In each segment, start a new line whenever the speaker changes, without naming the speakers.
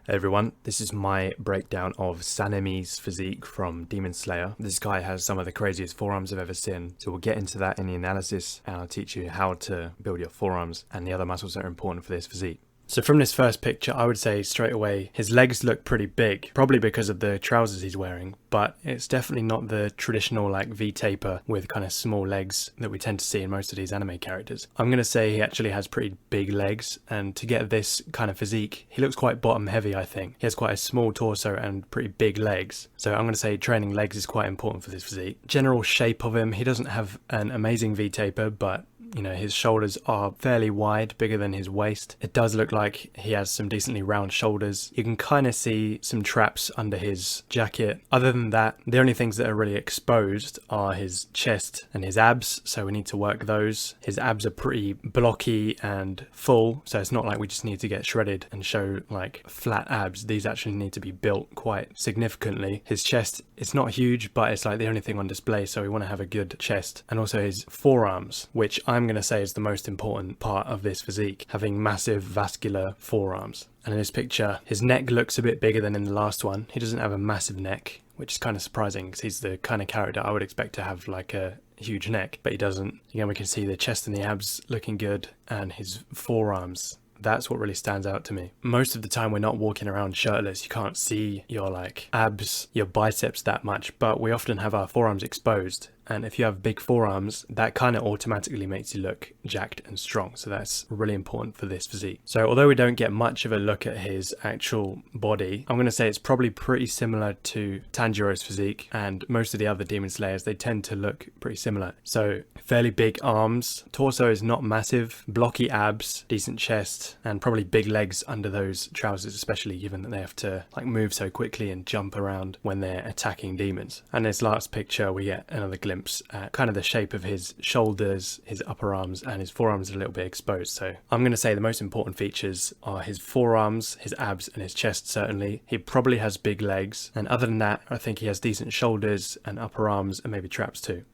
Hey everyone, this is my breakdown of Sanemi's physique from Demon Slayer. This guy has some of the craziest forearms I've ever seen, so we'll get into that in the analysis and I'll teach you how to build your forearms and the other muscles that are important for this physique. So from this first picture, I would say straight away, his legs look pretty big, probably because of the trousers he's wearing, but it's definitely not the traditional like V-taper with kind of small legs that we tend to see in most of these anime characters. I'm going to say he actually has pretty big legs, and to get this kind of physique, he looks quite bottom heavy, I think. He has quite a small torso and pretty big legs, so I'm going to say training legs is quite important for this physique. General shape of him, he doesn't have an amazing V-taper, but you know, his shoulders are fairly wide, bigger than his waist. It does look like he has some decently round shoulders. You can kind of see some traps under his jacket. Other than that, the only things that are really exposed are his chest and his abs, so we need to work those. His abs are pretty blocky and full, so it's not like we just need to get shredded and show like flat abs. These actually need to be built quite significantly. His chest, it's not huge, but it's like the only thing on display, so we want to have a good chest. And also his forearms, which I'm going to say is the most important part of this physique, having massive vascular forearms. And in this picture, his neck looks a bit bigger than in the last one. He doesn't have a massive neck, which is kind of surprising because he's the kind of character I would expect to have like a huge neck, but he doesn't. Again, we can see the chest and the abs looking good, and his forearms. That's what really stands out to me. Most of the time we're not walking around shirtless. You can't see your like abs, your biceps that much, but we often have our forearms exposed. And if you have big forearms, that kind of automatically makes you look jacked and strong. So that's really important for this physique. So although we don't get much of a look at his actual body, I'm going to say it's probably pretty similar to Tanjiro's physique, and most of the other Demon Slayers, they tend to look pretty similar. So fairly big arms, torso is not massive, blocky abs, decent chest, and probably big legs under those trousers, especially given that they have to like move so quickly and jump around when they're attacking demons. And this last picture, we get another glimpse at kind of the shape of his shoulders, his upper arms, and his forearms are a little bit exposed. So I'm going to say the most important features are his forearms, his abs, and his chest. Certainly he probably has big legs, and other than that I think he has decent shoulders and upper arms and maybe traps too.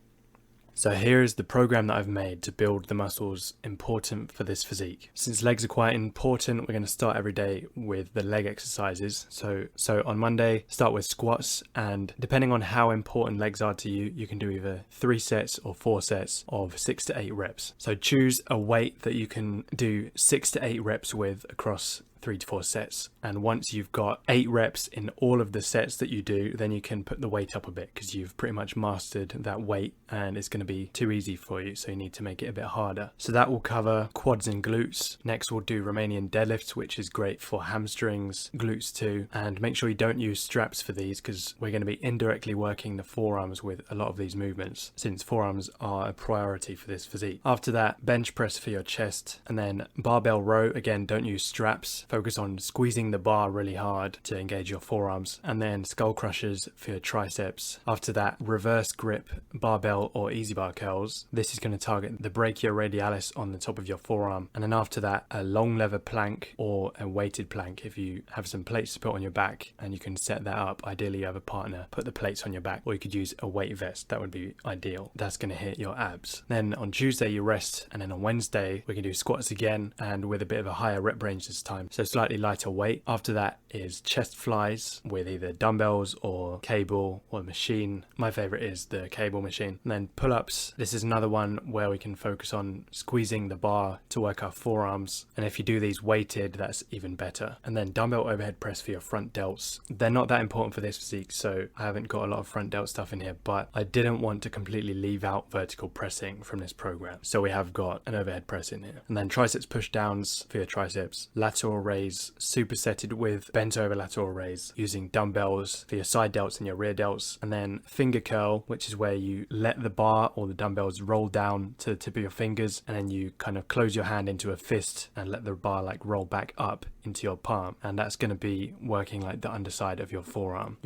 So here is the program that I've made to build the muscles important for this physique. Since legs are quite important, we're going to start every day with the leg exercises. So on Monday, start with squats, and depending on how important legs are to you, you can do either 3 sets or 4 sets of 6 to 8 reps. So choose a weight that you can do 6 to 8 reps with across 3 to 4 sets, and once you've got 8 reps in all of the sets that you do, then you can put the weight up a bit because you've pretty much mastered that weight and it's going to be too easy for you, so you need to make it a bit harder. So that will cover quads and glutes. Next we'll do Romanian deadlifts, which is great for hamstrings, glutes too, and make sure you don't use straps for these because we're going to be indirectly working the forearms with a lot of these movements, since forearms are a priority for this physique. After that, bench press for your chest, and then barbell row. Again, don't use straps. Focus on squeezing the bar really hard to engage your forearms, and then skull crushers for your triceps. After that, reverse grip barbell or easy bar curls. This is going to target the brachioradialis on the top of your forearm. And then after that, a long lever plank or a weighted plank. If you have some plates to put on your back and you can set that up, ideally you have a partner, put the plates on your back, or you could use a weight vest. That would be ideal. That's going to hit your abs. Then on Tuesday you rest, and then on Wednesday we can do squats again, and with a bit of a higher rep range this time, so slightly lighter weight. After that is chest flies with either dumbbells or cable or machine. My favorite is the cable machine. And then pull-ups. This is another one where we can focus on squeezing the bar to work our forearms, and if you do these weighted, that's even better. And then dumbbell overhead press for your front delts. They're not that important for this physique, so I haven't got a lot of front delt stuff in here, but I didn't want to completely leave out vertical pressing from this program, so we have got an overhead press in here. And then triceps push downs for your triceps, lateral raise supersetted with bent over lateral raise using dumbbells for your side delts and your rear delts, and then finger curl, which is where you let the bar or the dumbbells roll down to the tip of your fingers, and then you kind of close your hand into a fist and let the bar like roll back up into your palm, and that's going to be working like the underside of your forearm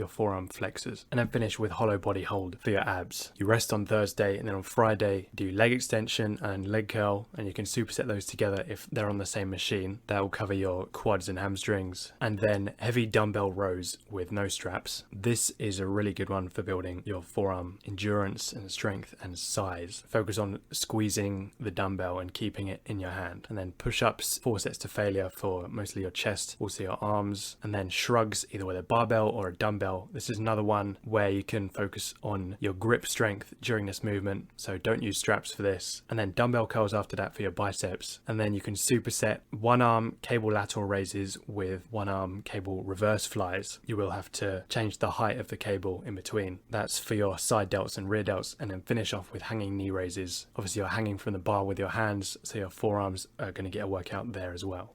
flexors. And then finish with hollow body hold for your abs. You rest on Thursday, and then on Friday do leg extension and leg curl, and you can superset those together if they're on the same machine. That will cover your quads and hamstrings. And then heavy dumbbell rows with no straps. This is a really good one for building your forearm endurance and strength and size. Focus on squeezing the dumbbell and keeping it in your hand. And then push-ups, 4 sets to failure for mostly your chest, also your arms. And then shrugs, either with a barbell or a dumbbell. This is another one where you can focus on your grip strength during this movement, so don't use straps for this. And then dumbbell curls after that for your biceps. And then you can superset one arm cable lateral raises with one arm cable reverse flies. You will have to change the height of the cable in between. That's for your side delts and rear delts. And then finish off with hanging knee raises. Obviously you're hanging from the bar with your hands, so your forearms are going to get a workout there as well.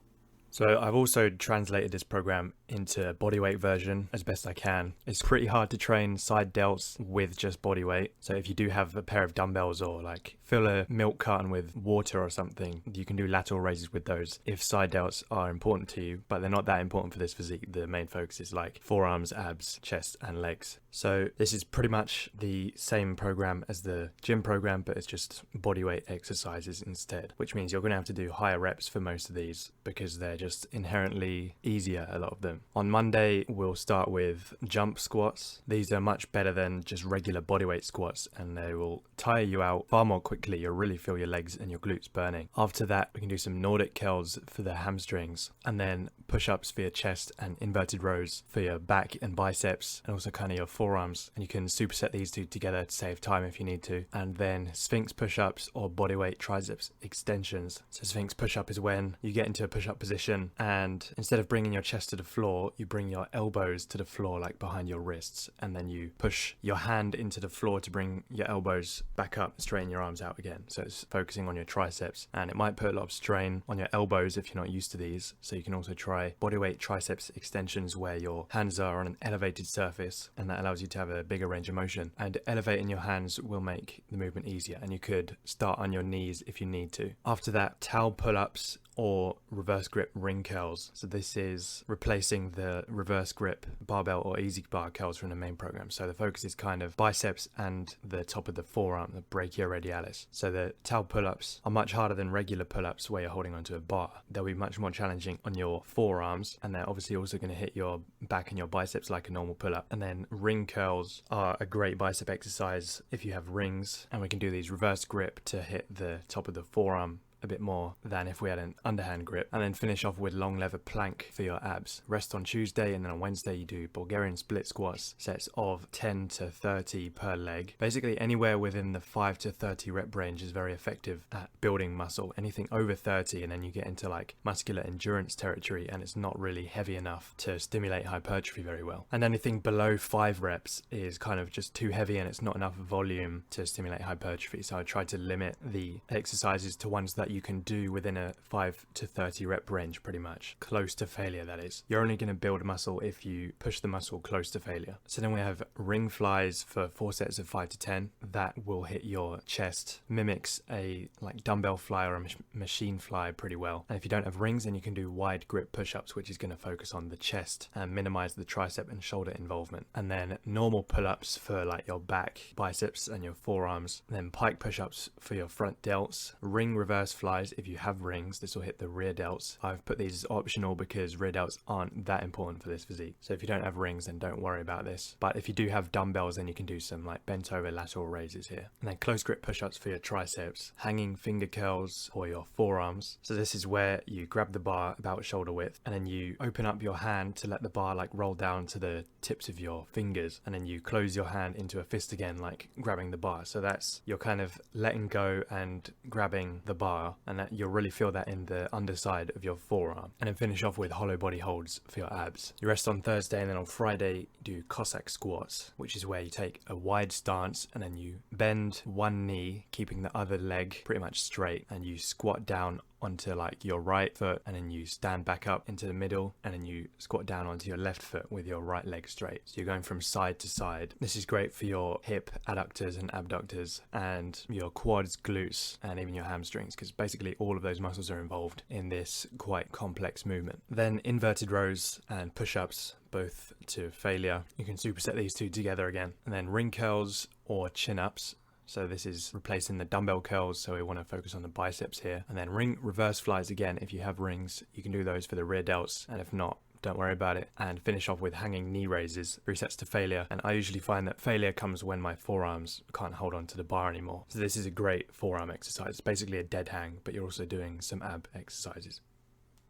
So I've also translated this program into bodyweight version as best I can. It's pretty hard to train side delts with just bodyweight. So if you do have a pair of dumbbells or like fill a milk carton with water or something, you can do lateral raises with those if side delts are important to you, but they're not that important for this physique. The main focus is like forearms, abs, chest and legs. So this is pretty much the same program as the gym program, but it's just bodyweight exercises instead, which means you're going to have to do higher reps for most of these because they're just inherently easier, a lot of them. On Monday, we'll start with jump squats. These are much better than just regular bodyweight squats, and they will tire you out far more quickly. You'll really feel your legs and your glutes burning. After that, we can do some Nordic curls for the hamstrings, and then push-ups for your chest and inverted rows for your back and biceps, and also kind of your forearms. And you can superset these two together to save time if you need to. And then Sphinx push-ups or bodyweight triceps extensions. So Sphinx push-up is when you get into a push-up position, and instead of bringing your chest to the floor, you bring your elbows to the floor, like behind your wrists, and then you push your hand into the floor to bring your elbows back up, straighten your arms out again. So it's focusing on your triceps, and it might put a lot of strain on your elbows if you're not used to these. So you can also try bodyweight triceps extensions where your hands are on an elevated surface, and that allows you to have a bigger range of motion. And elevating your hands will make the movement easier, and you could start on your knees if you need to. After that, towel pull-ups or reverse grip ring curls. So this is replacing the reverse grip barbell or easy bar curls from the main program. So the focus is kind of biceps and the top of the forearm, the brachioradialis. So the towel pull-ups are much harder than regular pull-ups where you're holding onto a bar. They'll be much more challenging on your forearms, and they're obviously also going to hit your back and your biceps like a normal pull-up. And then ring curls are a great bicep exercise if you have rings, and we can do these reverse grip to hit the top of the forearm a bit more than if we had an underhand grip. And then finish off with long lever plank for your abs. Rest on Tuesday, and then on Wednesday you do Bulgarian split squats, sets of 10 to 30 per leg. Basically anywhere within the 5 to 30 rep range is very effective at building muscle. Anything over 30 and then you get into like muscular endurance territory, and it's not really heavy enough to stimulate hypertrophy very well. And anything below 5 reps is kind of just too heavy and it's not enough volume to stimulate hypertrophy. So I try to limit the exercises to ones that you can do within a 5 to 30 rep range, pretty much close to failure. That is, you're only going to build muscle if you push the muscle close to failure. So then we have ring flies for 4 sets of 5 to 10. That will hit your chest, mimics a like dumbbell fly or a machine fly pretty well. And if you don't have rings, then you can do wide grip push-ups, which is going to focus on the chest and minimize the tricep and shoulder involvement. And then normal pull-ups for like your back, biceps and your forearms. And then pike push-ups for your front delts. Ring reverse flies if you have rings. This will hit the rear delts. I've put these as optional because rear delts aren't that important for this physique. So if you don't have rings, then don't worry about this. But if you do have dumbbells, then you can do some like bent over lateral raises here. And then close grip push-ups for your triceps. Hanging finger curls for your forearms. So this is where you grab the bar about shoulder width, and then you open up your hand to let the bar like roll down to the tips of your fingers, and then you close your hand into a fist again, like grabbing the bar. So that's, you're kind of letting go and grabbing the bar, and that you'll really feel that in the underside of your forearm. And then finish off with hollow body holds for your abs. You rest on Thursday, and then on Friday do Cossack squats, which is where you take a wide stance and then you bend one knee, keeping the other leg pretty much straight, and you squat down onto like your right foot, and then you stand back up into the middle, and then you squat down onto your left foot with your right leg straight. So you're going from side to side. This is great for your hip adductors and abductors and your quads, glutes, and even your hamstrings, because basically all of those muscles are involved in this quite complex movement. Then inverted rows and push-ups, both to failure. You can superset these two together again. And then ring curls or chin-ups. So this is replacing the dumbbell curls, so we want to focus on the biceps here. And then ring reverse flies again. If you have rings, you can do those for the rear delts, and if not, don't worry about it. And finish off with hanging knee raises, 3 sets to failure. And I usually find that failure comes when my forearms can't hold on to the bar anymore. So this is a great forearm exercise. It's basically a dead hang, but you're also doing some ab exercises.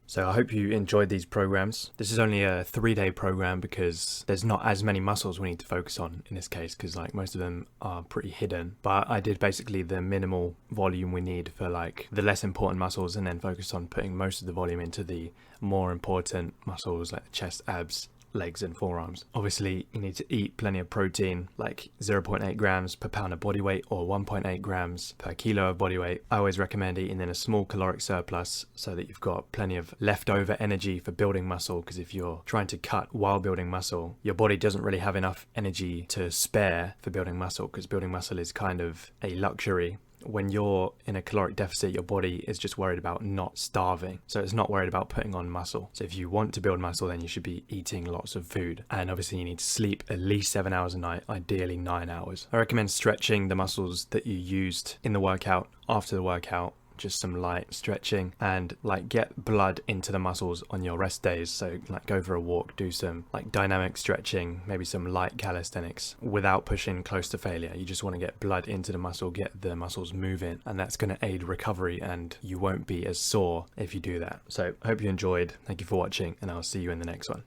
So I hope you enjoyed these programs. This is only a 3-day program because there's not as many muscles we need to focus on in this case, because like most of them are pretty hidden. But I did basically the minimal volume we need for like the less important muscles, and then focus on putting most of the volume into the more important muscles like the chest, abs, legs and forearms. Obviously you need to eat plenty of protein, like 0.8 grams per pound of body weight or 1.8 grams per kilo of body weight. I always recommend eating in a small caloric surplus so that you've got plenty of leftover energy for building muscle, because if you're trying to cut while building muscle, your body doesn't really have enough energy to spare for building muscle, because building muscle is kind of a luxury. When you're in a caloric deficit, your body is just worried about not starving, so it's not worried about putting on muscle. So if you want to build muscle, then you should be eating lots of food, and obviously you need to sleep at least 7 hours a night, ideally 9 hours. I recommend stretching the muscles that you used in the workout after the workout, just some light stretching, and like get blood into the muscles on your rest days. So like go for a walk, do some like dynamic stretching, maybe some light calisthenics without pushing close to failure. You just want to get blood into the muscle, get the muscles moving, and that's going to aid recovery, and you won't be as sore if you do that. So I hope you enjoyed. Thank you for watching, and I'll see you in the next one.